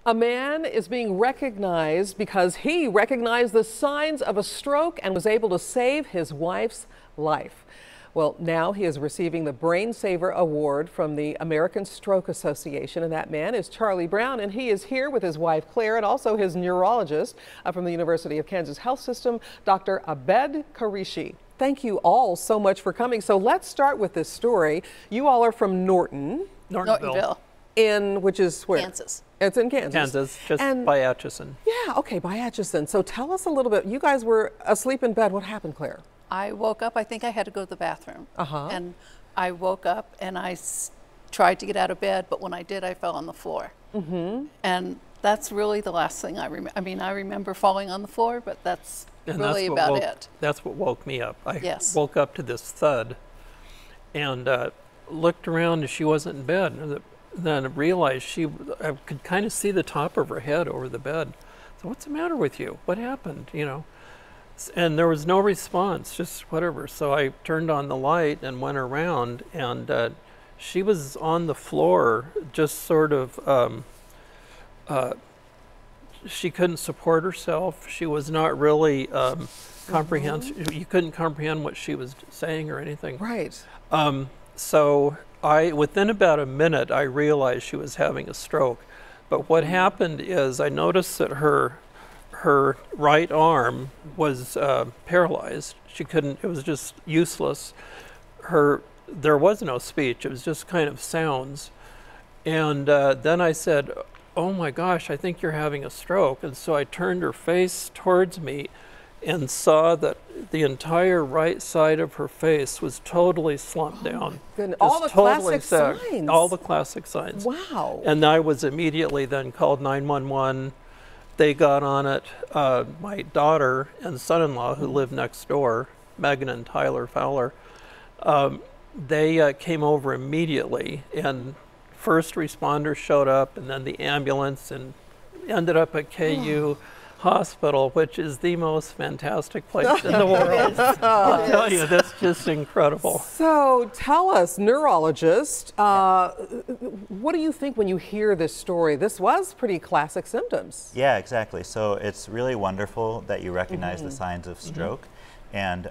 A man is being recognized because he recognized the signs of a stroke and was able to save his wife's life. Well, now he is receiving the Brain Saver Award from the American Stroke Association, and that man is Charlie Brown, and he is here with his wife Claire and also his neurologist from the University of Kansas Health System, Dr. Abed Qureshi. Thank you all so much for coming. So let's start with this story. You all are from Nortonville. Which is where? Kansas. It's in Kansas. Kansas, just by Atchison. Yeah, okay, by Atchison. So tell us a little bit. You guys were asleep in bed. What happened, Claire? I woke up, I think I had to go to the bathroom. And I woke up and I tried to get out of bed, but when I did, I fell on the floor. And that's really the last thing I remember. I mean, I remember falling on the floor, but that's really about it. That's what woke me up. I Yes. woke up to this thud and looked around and she wasn't in bed. And then I realized I could kind of see the top of her head over the bed. So what's the matter with you? What happened? You know? And there was no response, just whatever. So I turned on the light and went around, and she was on the floor, just sort of, she couldn't support herself. She was not really comprehensive. You couldn't comprehend what she was saying or anything. Right. So within about a minute, I realized she was having a stroke. But what happened is I noticed that her right arm was paralyzed. She couldn't, it was just useless. There was no speech, it was just kind of sounds. And then I said, oh my gosh, I think you're having a stroke. And so I turned her face towards me and saw that the entire right side of her face was totally slumped down. All the classic signs. All the classic signs. Wow. And I was immediately then called 911. They got on it. My daughter and son-in-law, who live next door, Megan and Tyler Fowler, they came over immediately, and first responders showed up, and then the ambulance, and ended up at KU Hospital, which is the most fantastic place in the world. I'll tell you, that's just incredible. So tell us, neurologist, what do you think when you hear this story? This was pretty classic symptoms. Yeah, exactly. So it's really wonderful that you recognize the signs of stroke. And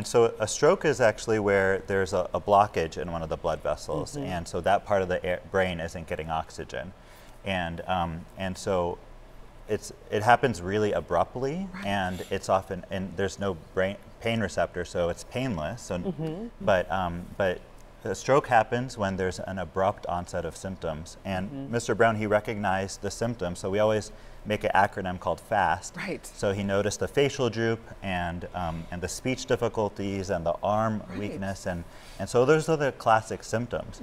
so a stroke is actually where there's a blockage in one of the blood vessels, and so that part of the brain isn't getting oxygen. And so it happens really abruptly, and it's often, and there's no pain receptor, so it's painless. So, but a stroke happens when there's an abrupt onset of symptoms. And Mr. Brown, he recognized the symptoms, so we always make an acronym called FAST. Right. So he noticed the facial droop and the speech difficulties and the arm weakness, and so those are the classic symptoms.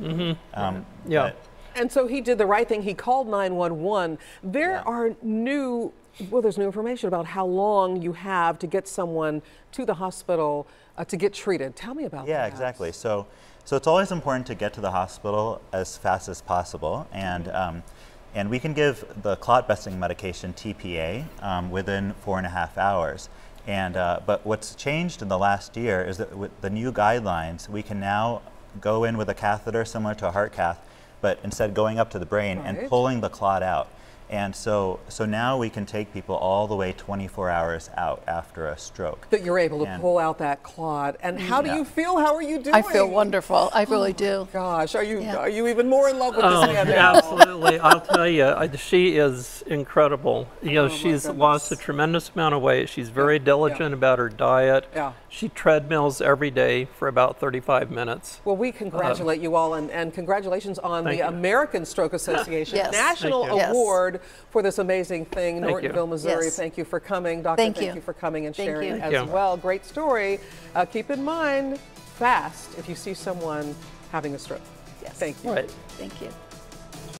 Yeah. And so he did the right thing. He called 911. There are there's new information about how long you have to get someone to the hospital to get treated. Tell me about that. Yeah, exactly. So it's always important to get to the hospital as fast as possible, and we can give the clot busting medication TPA within 4.5 hours. But what's changed in the last year is that with the new guidelines, we can now go in with a catheter similar to a heart cath, but instead going up to the brain and pulling the clot out. And so now we can take people all the way 24 hours out after a stroke. That you're able to pull out that clot. And how do you feel? How are you doing? I feel wonderful. I really do. Gosh, are you even more in love with this man now? Absolutely. I'll tell you, she is incredible. You know, she's lost a tremendous amount of weight. She's very diligent about her diet. She treadmills every day for about 35 minutes. Well, we congratulate you all, and congratulations on the American Stroke Association National Award for this amazing thing, Nortonville, Missouri. Thank you for coming. Doctor, thank you for coming and sharing as well. Great story. Keep in mind, FAST if you see someone having a stroke. Yes. Thank you. Right. Thank you.